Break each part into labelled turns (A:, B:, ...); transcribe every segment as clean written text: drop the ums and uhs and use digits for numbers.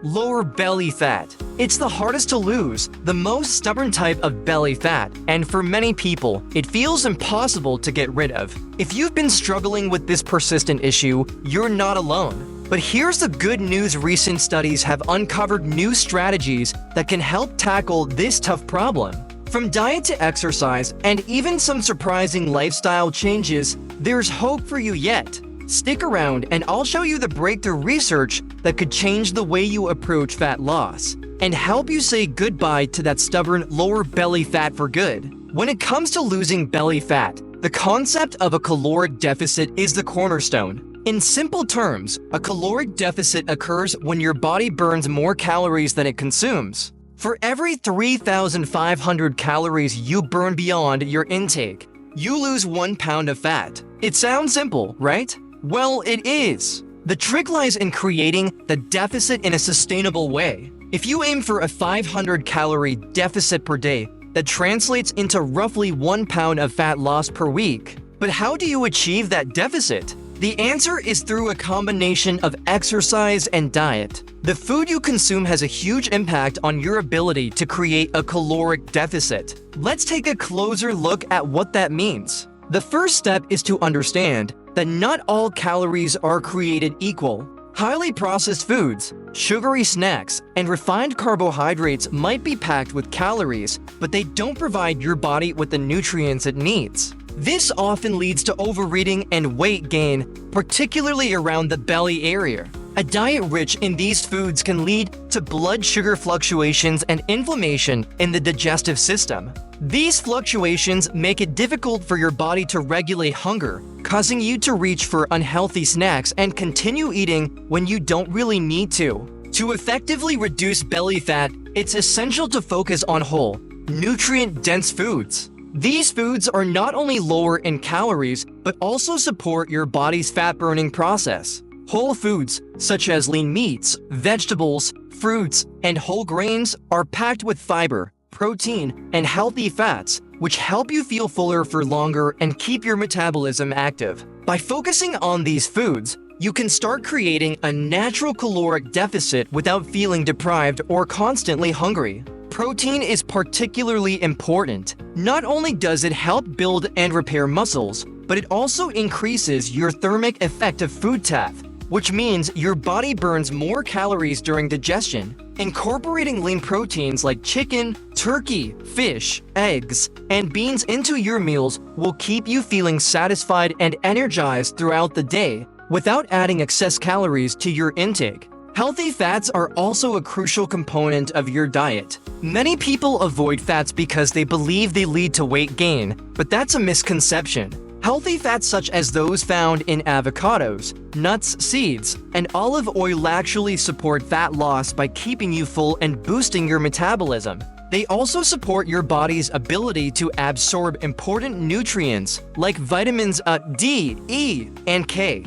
A: Lower belly fat. It's the hardest to lose, the most stubborn type of belly fat, and for many people, it feels impossible to get rid of. If you've been struggling with this persistent issue, you're not alone. But here's the good news: recent studies have uncovered new strategies that can help tackle this tough problem. From diet to exercise, and even some surprising lifestyle changes, there's hope for you yet. Stick around and I'll show you the breakthrough research that could change the way you approach fat loss and help you say goodbye to that stubborn lower belly fat for good. When it comes to losing belly fat, the concept of a caloric deficit is the cornerstone. In simple terms, a caloric deficit occurs when your body burns more calories than it consumes. For every 3,500 calories you burn beyond your intake, you lose 1 pound of fat. It sounds simple, right? Well, it is. The trick lies in creating the deficit in a sustainable way. If you aim for a 500-calorie deficit per day, that translates into roughly 1 pound of fat loss per week. But how do you achieve that deficit? The answer is through a combination of exercise and diet. The food you consume has a huge impact on your ability to create a caloric deficit. Let's take a closer look at what that means. The first step is to understand that not all calories are created equal. Highly processed foods, sugary snacks, and refined carbohydrates might be packed with calories, but they don't provide your body with the nutrients it needs. This often leads to overeating and weight gain, particularly around the belly area. A diet rich in these foods can lead to blood sugar fluctuations and inflammation in the digestive system. These fluctuations make it difficult for your body to regulate hunger, causing you to reach for unhealthy snacks and continue eating when you don't really need to. To effectively reduce belly fat, it's essential to focus on whole, nutrient-dense foods. These foods are not only lower in calories, but also support your body's fat-burning process. Whole foods, such as lean meats, vegetables, fruits, and whole grains, are packed with fiber, protein, and healthy fats, which help you feel fuller for longer and keep your metabolism active. By focusing on these foods, you can start creating a natural caloric deficit without feeling deprived or constantly hungry. Protein is particularly important. Not only does it help build and repair muscles, but it also increases your thermic effect of food TEF, which means your body burns more calories during digestion. Incorporating lean proteins like chicken, turkey, fish, eggs, and beans into your meals will keep you feeling satisfied and energized throughout the day without adding excess calories to your intake. Healthy fats are also a crucial component of your diet. Many people avoid fats because they believe they lead to weight gain, but that's a misconception. Healthy fats such as those found in avocados, nuts, seeds, and olive oil actually support fat loss by keeping you full and boosting your metabolism. They also support your body's ability to absorb important nutrients like vitamins D, E, and K.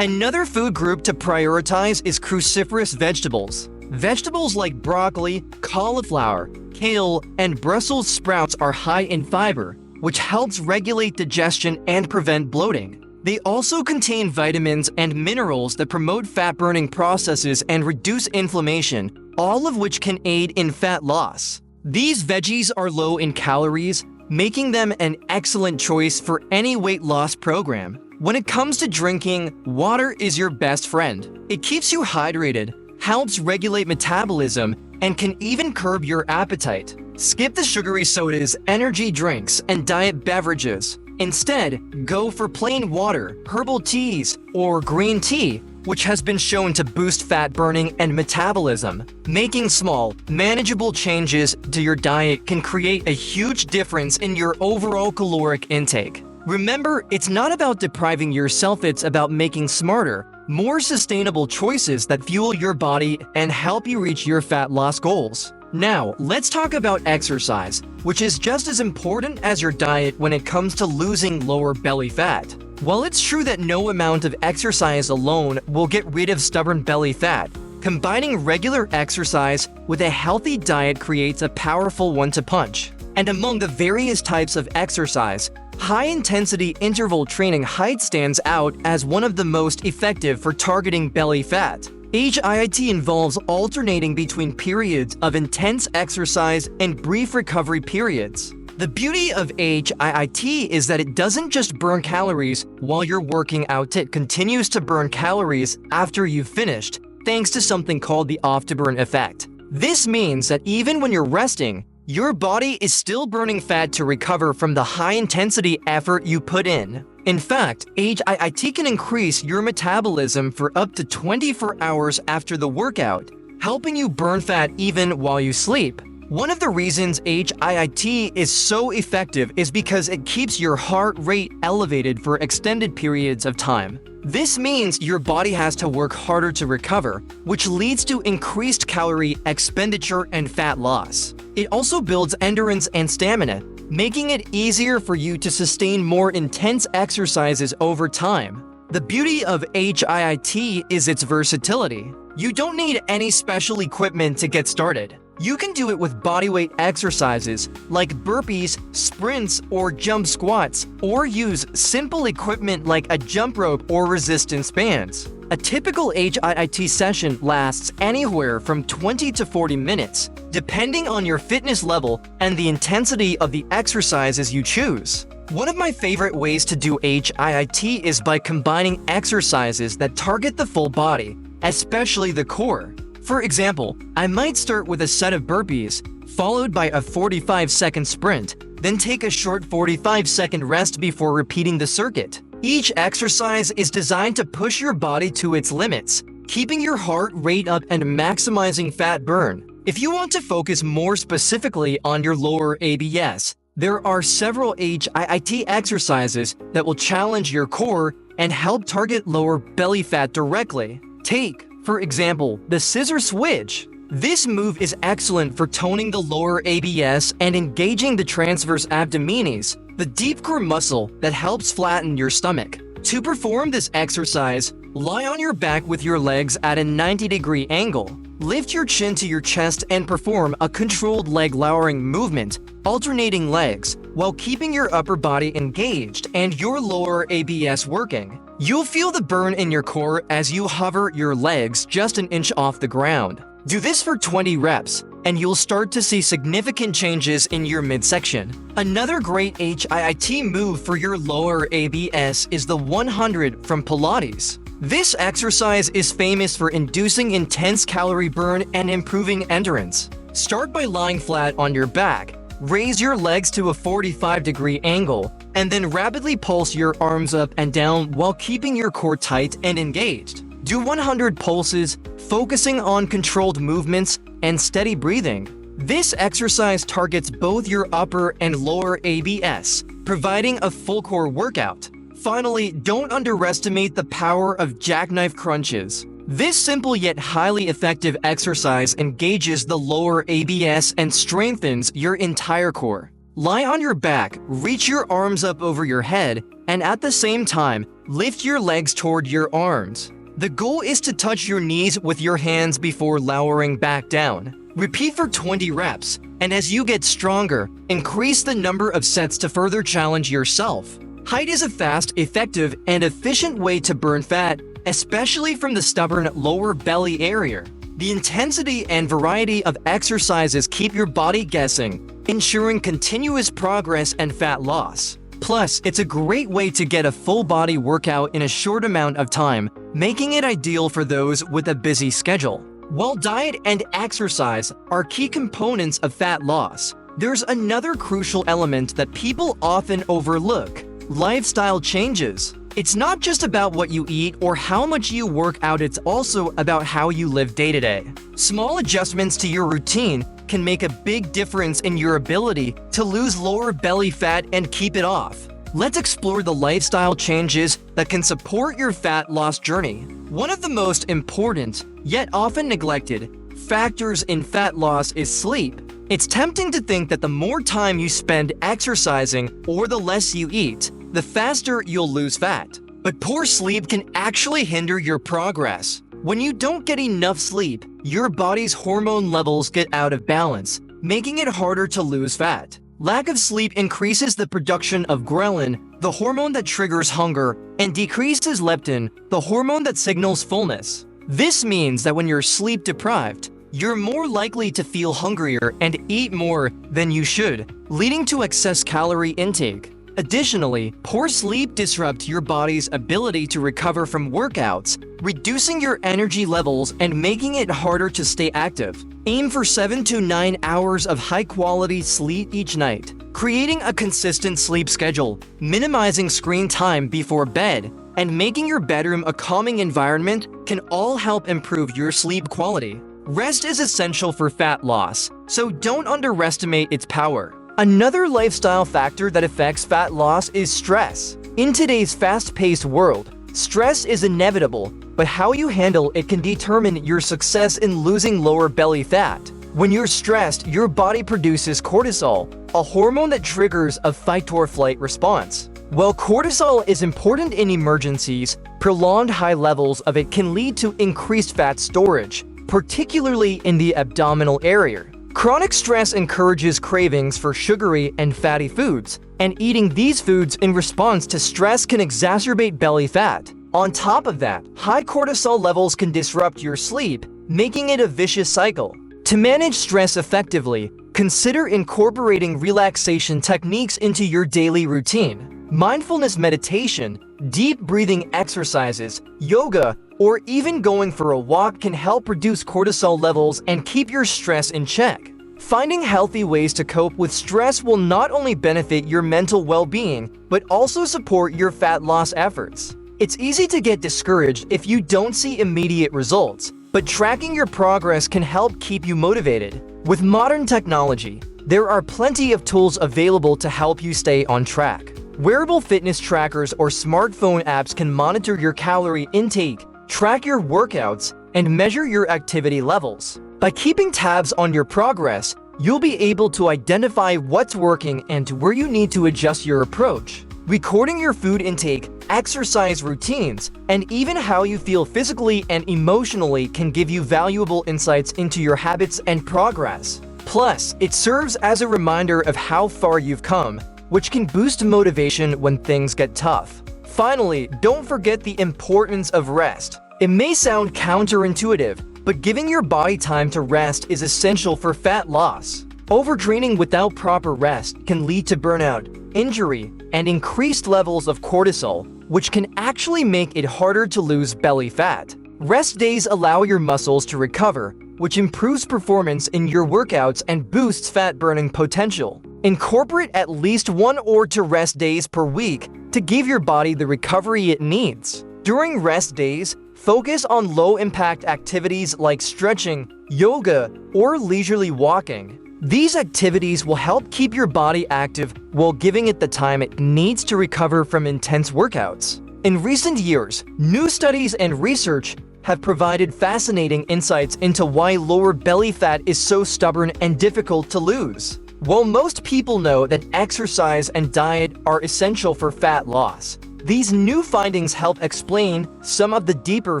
A: Another food group to prioritize is cruciferous vegetables. Vegetables like broccoli, cauliflower, kale, and Brussels sprouts are high in fiber, which helps regulate digestion and prevent bloating. They also contain vitamins and minerals that promote fat-burning processes and reduce inflammation, all of which can aid in fat loss. These veggies are low in calories, making them an excellent choice for any weight loss program. When it comes to drinking, water is your best friend. It keeps you hydrated, helps regulate metabolism, and can even curb your appetite. Skip the sugary sodas, energy drinks, and diet beverages. Instead, go for plain water, herbal teas, or green tea, which has been shown to boost fat burning and metabolism. Making small, manageable changes to your diet can create a huge difference in your overall caloric intake. Remember, it's not about depriving yourself, it's about making smarter, more sustainable choices that fuel your body and help you reach your fat loss goals. Now, let's talk about exercise, which is just as important as your diet when it comes to losing lower belly fat. While it's true that no amount of exercise alone will get rid of stubborn belly fat, combining regular exercise with a healthy diet creates a powerful one-two punch. And among the various types of exercise, high-intensity interval training height stands out as one of the most effective for targeting belly fat. HIIT involves alternating between periods of intense exercise and brief recovery periods. The beauty of HIIT is that it doesn't just burn calories while you're working out, it continues to burn calories after you've finished, thanks to something called the afterburn effect. This means that even when you're resting, your body is still burning fat to recover from the high-intensity effort you put in. In fact, HIIT can increase your metabolism for up to 24 hours after the workout, helping you burn fat even while you sleep. One of the reasons HIIT is so effective is because it keeps your heart rate elevated for extended periods of time. This means your body has to work harder to recover, which leads to increased calorie expenditure and fat loss. It also builds endurance and stamina, making it easier for you to sustain more intense exercises over time. The beauty of HIIT is its versatility. You don't need any special equipment to get started. You can do it with bodyweight exercises like burpees, sprints, or jump squats, or use simple equipment like a jump rope or resistance bands. A typical HIIT session lasts anywhere from 20 to 40 minutes, depending on your fitness level and the intensity of the exercises you choose. One of my favorite ways to do HIIT is by combining exercises that target the full body, especially the core. For example, I might start with a set of burpees, followed by a 45-second sprint, then take a short 45-second rest before repeating the circuit. Each exercise is designed to push your body to its limits, keeping your heart rate up and maximizing fat burn. If you want to focus more specifically on your lower ABS, there are several HIIT exercises that will challenge your core and help target lower belly fat directly. Take, for example, the scissor switch. This move is excellent for toning the lower ABS and engaging the transverse abdominis, the deep core muscle that helps flatten your stomach. To perform this exercise, lie on your back with your legs at a 90-degree angle. Lift your chin to your chest and perform a controlled leg lowering movement, alternating legs, while keeping your upper body engaged and your lower ABS working. You'll feel the burn in your core as you hover your legs just an inch off the ground. Do this for 20 reps, and you'll start to see significant changes in your midsection. Another great HIIT move for your lower ABS is the 100 from Pilates. This exercise is famous for inducing intense calorie burn and improving endurance. Start by lying flat on your back. Raise your legs to a 45-degree angle, and then rapidly pulse your arms up and down while keeping your core tight and engaged. Do 100 pulses, focusing on controlled movements and steady breathing. This exercise targets both your upper and lower ABS, providing a full core workout. Finally, don't underestimate the power of jackknife crunches. This simple yet highly effective exercise engages the lower ABS and strengthens your entire core. Lie on your back, reach your arms up over your head, and at the same time, lift your legs toward your arms. The goal is to touch your knees with your hands before lowering back down. Repeat for 20 reps, and as you get stronger, increase the number of sets to further challenge yourself. HIIT is a fast, effective, and efficient way to burn fat, especially from the stubborn lower belly area. The intensity and variety of exercises keep your body guessing, ensuring continuous progress and fat loss. Plus, it's a great way to get a full body workout in a short amount of time, making it ideal for those with a busy schedule. While diet and exercise are key components of fat loss, there's another crucial element that people often overlook: lifestyle changes. It's not just about what you eat or how much you work out, it's also about how you live day to day. Small adjustments to your routine can make a big difference in your ability to lose lower belly fat and keep it off. Let's explore the lifestyle changes that can support your fat loss journey. One of the most important, yet often neglected, factors in fat loss is sleep. It's tempting to think that the more time you spend exercising or the less you eat, the faster you'll lose fat. But poor sleep can actually hinder your progress. When you don't get enough sleep, your body's hormone levels get out of balance, making it harder to lose fat. Lack of sleep increases the production of ghrelin, the hormone that triggers hunger, and decreases leptin, the hormone that signals fullness. This means that when you're sleep deprived, you're more likely to feel hungrier and eat more than you should, leading to excess calorie intake. Additionally, poor sleep disrupts your body's ability to recover from workouts, reducing your energy levels and making it harder to stay active. Aim for 7 to 9 hours of high-quality sleep each night, creating a consistent sleep schedule, minimizing screen time before bed, and making your bedroom a calming environment can all help improve your sleep quality. Rest is essential for fat loss, so don't underestimate its power. Another lifestyle factor that affects fat loss is stress. In today's fast-paced world, stress is inevitable, but how you handle it can determine your success in losing lower belly fat. When you're stressed, your body produces cortisol, a hormone that triggers a fight-or-flight response. While cortisol is important in emergencies, prolonged high levels of it can lead to increased fat storage, particularly in the abdominal area. Chronic stress encourages cravings for sugary and fatty foods, and eating these foods in response to stress can exacerbate belly fat. On top of that, high cortisol levels can disrupt your sleep, making it a vicious cycle. To manage stress effectively, consider incorporating relaxation techniques into your daily routine. Mindfulness meditation, deep breathing exercises, yoga, or even going for a walk can help reduce cortisol levels and keep your stress in check. Finding healthy ways to cope with stress will not only benefit your mental well-being, but also support your fat loss efforts. It's easy to get discouraged if you don't see immediate results, but tracking your progress can help keep you motivated. With modern technology, there are plenty of tools available to help you stay on track. Wearable fitness trackers or smartphone apps can monitor your calorie intake, track your workouts, and measure your activity levels. By keeping tabs on your progress, you'll be able to identify what's working and where you need to adjust your approach. Recording your food intake, exercise routines, and even how you feel physically and emotionally can give you valuable insights into your habits and progress. Plus, it serves as a reminder of how far you've come, which can boost motivation when things get tough. Finally, don't forget the importance of rest. It may sound counterintuitive, but giving your body time to rest is essential for fat loss. Overtraining without proper rest can lead to burnout, injury, and increased levels of cortisol, which can actually make it harder to lose belly fat. Rest days allow your muscles to recover, which improves performance in your workouts and boosts fat-burning potential. Incorporate at least 1 or 2 rest days per week to give your body the recovery it needs. During rest days, focus on low-impact activities like stretching, yoga, or leisurely walking. These activities will help keep your body active while giving it the time it needs to recover from intense workouts. In recent years, new studies and research have provided fascinating insights into why lower belly fat is so stubborn and difficult to lose. While most people know that exercise and diet are essential for fat loss, these new findings help explain some of the deeper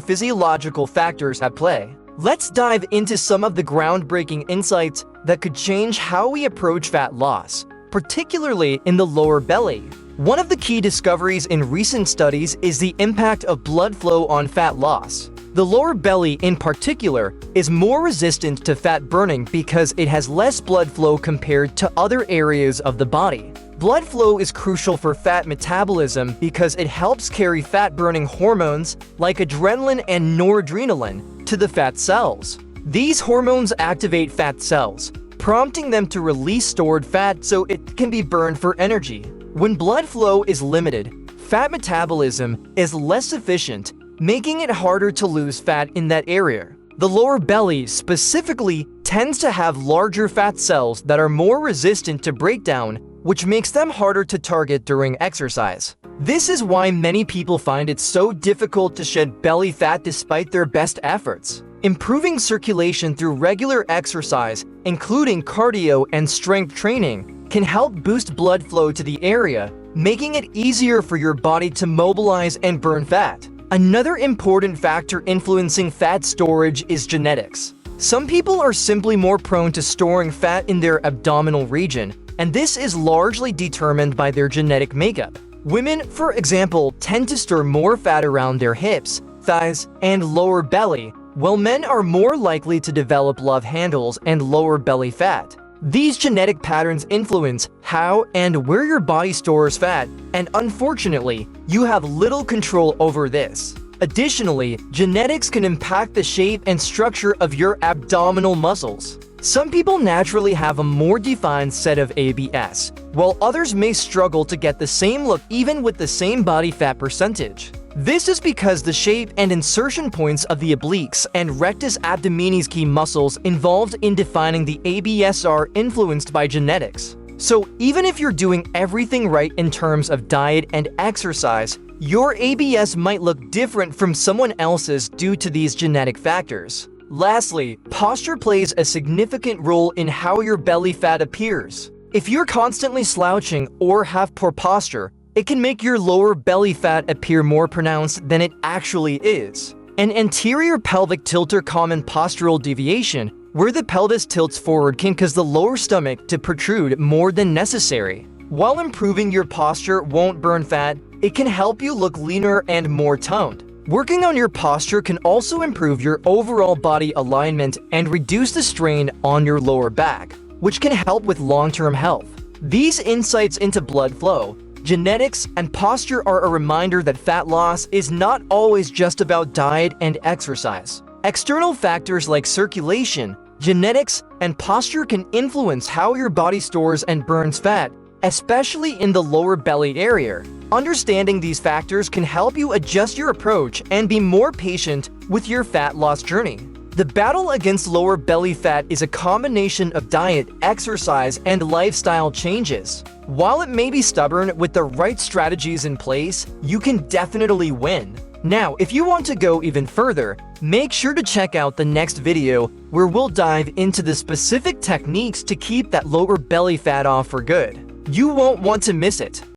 A: physiological factors at play. Let's dive into some of the groundbreaking insights that could change how we approach fat loss, particularly in the lower belly. One of the key discoveries in recent studies is the impact of blood flow on fat loss. The lower belly, in particular, is more resistant to fat burning because it has less blood flow compared to other areas of the body. Blood flow is crucial for fat metabolism because it helps carry fat-burning hormones like adrenaline and noradrenaline to the fat cells. These hormones activate fat cells, prompting them to release stored fat so it can be burned for energy. When blood flow is limited, fat metabolism is less efficient, making it harder to lose fat in that area. The lower belly specifically tends to have larger fat cells that are more resistant to breakdown, which makes them harder to target during exercise. This is why many people find it so difficult to shed belly fat despite their best efforts. Improving circulation through regular exercise, including cardio and strength training, can help boost blood flow to the area, making it easier for your body to mobilize and burn fat. Another important factor influencing fat storage is genetics. Some people are simply more prone to storing fat in their abdominal region, and this is largely determined by their genetic makeup. Women, for example, tend to store more fat around their hips, thighs, and lower belly, while men are more likely to develop love handles and lower belly fat. These genetic patterns influence how and where your body stores fat, and unfortunately, you have little control over this. Additionally, genetics can impact the shape and structure of your abdominal muscles. Some people naturally have a more defined set of ABS, while others may struggle to get the same look even with the same body fat percentage. This is because the shape and insertion points of the obliques and rectus abdominis key muscles involved in defining the ABS are influenced by genetics. So even if you're doing everything right in terms of diet and exercise, your ABS might look different from someone else's due to these genetic factors. Lastly, posture plays a significant role in how your belly fat appears. If you're constantly slouching or have poor posture, it can make your lower belly fat appear more pronounced than it actually is. An anterior pelvic tilt or common postural deviation, where the pelvis tilts forward, can cause the lower stomach to protrude more than necessary. While improving your posture won't burn fat, it can help you look leaner and more toned. Working on your posture can also improve your overall body alignment and reduce the strain on your lower back, which can help with long-term health. These insights into blood flow, genetics, and posture are a reminder that fat loss is not always just about diet and exercise. External factors like circulation, genetics, and posture can influence how your body stores and burns fat, especially in the lower belly area. Understanding these factors can help you adjust your approach and be more patient with your fat loss journey. The battle against lower belly fat is a combination of diet, exercise, and lifestyle changes. While it may be stubborn, with the right strategies in place, you can definitely win. Now, if you want to go even further, make sure to check out the next video where we'll dive into the specific techniques to keep that lower belly fat off for good. You won't want to miss it.